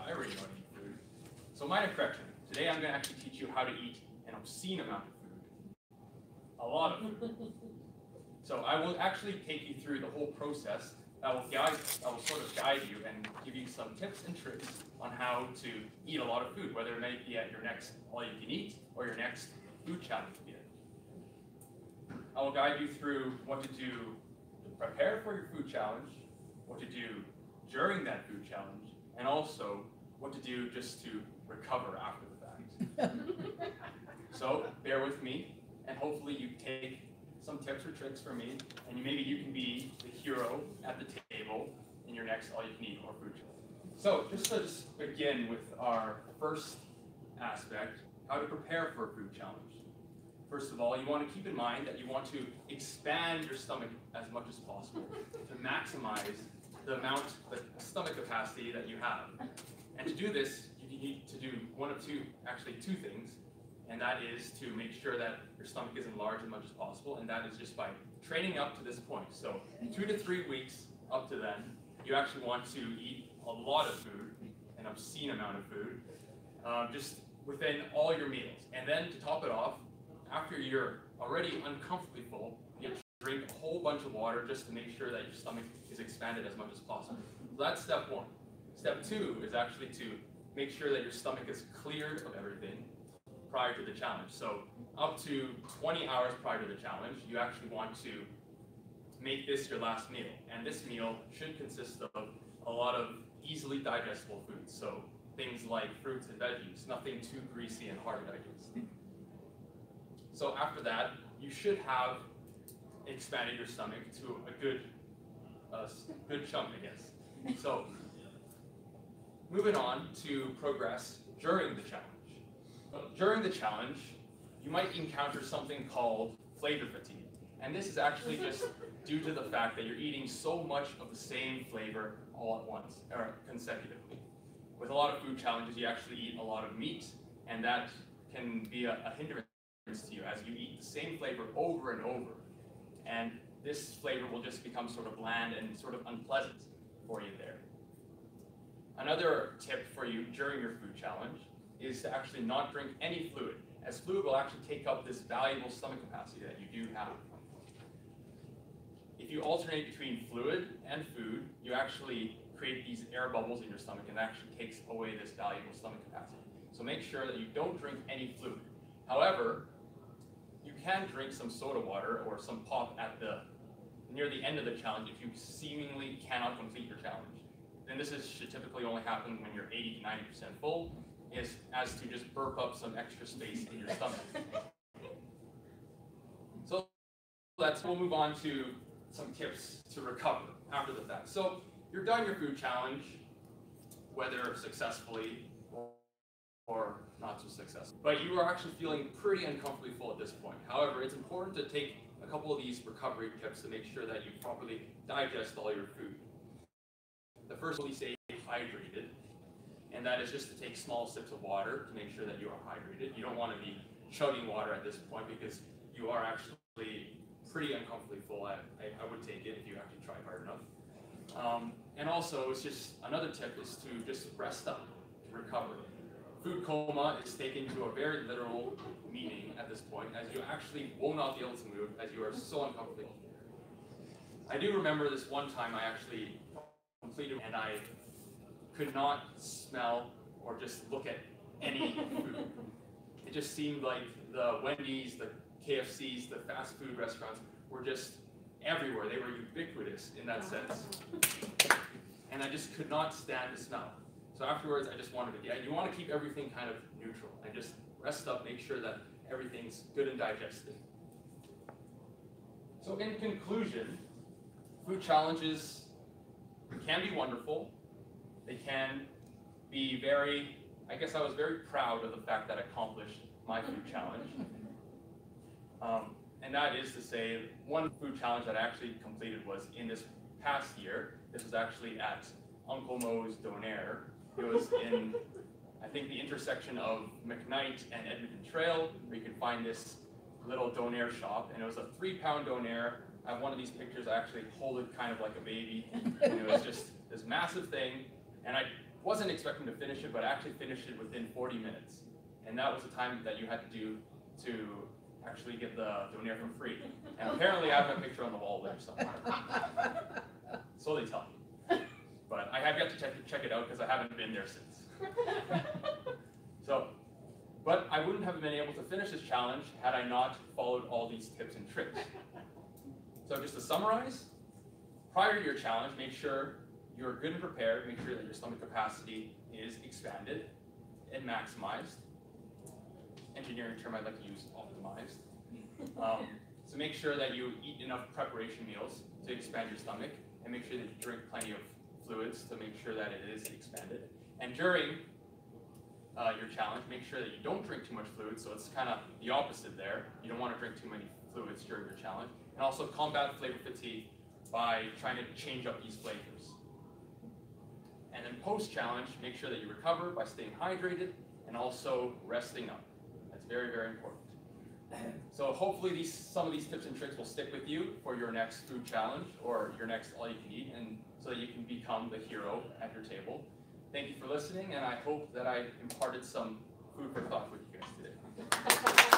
I already know how to eat food. So minor correction. Today I'm going to actually teach you how to eat an obscene amount of food. A lot of food. So I will actually take you through the whole process. I will sort of guide you and give you some tips and tricks on how to eat a lot of food, whether it may be at your next all-you-can-eat or your next food challenge meal. I will guide you through what to do to prepare for your food challenge, what to do during that food challenge, and also what to do just to recover after the fact. So bear with me, and hopefully you take some tips or tricks from me, and maybe you can be the hero at the table in your next all-you-can-eat or food challenge. So just to begin with our first aspect, how to prepare for a food challenge. First of all, you want to keep in mind that you want to expand your stomach as much as possible to maximize the stomach capacity that you have. And to do this, you need to do two things, and that is to make sure that your stomach is enlarged as much as possible, and that is just by training up to this point. So 2 to 3 weeks up to then, you actually want to eat a lot of food, an obscene amount of food, just within all your meals. And then to top it off, after you're already uncomfortably full, you drink a whole bunch of water just to make sure that your stomach is expanded as much as possible. So that's step 1. Step 2 is actually to make sure that your stomach is cleared of everything prior to the challenge. So up to 20 hours prior to the challenge, you actually want to make this your last meal. And this meal should consist of a lot of easily digestible foods. So things like fruits and veggies, nothing too greasy and hard to digest. So after that, you should have expanded your stomach to a good chunk, I guess. So moving on to progress during the challenge. During the challenge, you might encounter something called flavor fatigue. And this is actually just due to the fact that you're eating so much of the same flavor all at once, or consecutively. With a lot of food challenges, you actually eat a lot of meat, and that can be a hindrance to you as you eat the same flavor over and over. And this flavor will just become sort of bland and sort of unpleasant for you there. Another tip for you during your food challenge is to actually not drink any fluid, as fluid will actually take up this valuable stomach capacity that you do have. If you alternate between fluid and food, you actually create these air bubbles in your stomach, and that actually takes away this valuable stomach capacity. So make sure that you don't drink any fluid. However, you can drink some soda water or some pop near the end of the challenge if you seemingly cannot complete your challenge. Then this should typically only happen when you're 80 to 90% full, as to just burp up some extra space in your stomach. So we'll move on to some tips to recover after the fact. So you're done your food challenge, whether successfully or not so successful. But you are actually feeling pretty uncomfortably full at this point. However, it's important to take a couple of these recovery tips to make sure that you properly digest all your food. The first will be stay hydrated, and that is just to take small sips of water to make sure that you are hydrated. You don't want to be chugging water at this point because you are actually pretty uncomfortably full. I would take it if you actually tried hard enough. And also, it's just another tip is to just rest up, to recover. Food coma is taken to a very literal meaning at this point, as you actually will not be able to move as you are so uncomfortable. I do remember this one time I actually completed and I could not smell or just look at any food. It just seemed like the Wendy's, the KFC's, the fast food restaurants were just everywhere. They were ubiquitous in that sense. And I just could not stand the smell. So afterwards, I just wanted to you want to keep everything kind of neutral and just rest up, make sure that everything's good and digested. So in conclusion, food challenges can be wonderful. They can be I guess I was very proud of the fact that I accomplished my food challenge. And that is to say, one food challenge that I actually completed was in this past year. This was actually at Uncle Mo's Donair. It was in, I think, the intersection of McKnight and Edmonton Trail, where you can find this little Donair shop. And it was a 3-pound Donair. I have one of these pictures. I actually hold it kind of like a baby. And it was just this massive thing. And I wasn't expecting to finish it, but I actually finished it within 40 minutes. And that was the time that you had to do to actually get the donair from free. And apparently I have a picture on the wall there somewhere. So they tell me. But I have yet to check it out because I haven't been there since. But I wouldn't have been able to finish this challenge had I not followed all these tips and tricks. So just to summarize, prior to your challenge, make sure you're good and prepared. Make sure that your stomach capacity is expanded and maximized. Engineering term I'd like to use, optimized. So make sure that you eat enough preparation meals to expand your stomach, and make sure that you drink plenty of fluids to make sure that it is expanded. And during your challenge, make sure that you don't drink too much fluid, so it's kind of the opposite there. You don't want to drink too many fluids during your challenge. And also combat flavor fatigue by trying to change up these flavors. And then post-challenge, make sure that you recover by staying hydrated and also resting up. That's very, very important. So hopefully some of these tips and tricks will stick with you for your next food challenge or your next all you can eat, and so that you can become the hero at your table. Thank you for listening, and I hope that I imparted some food for thought with you guys today.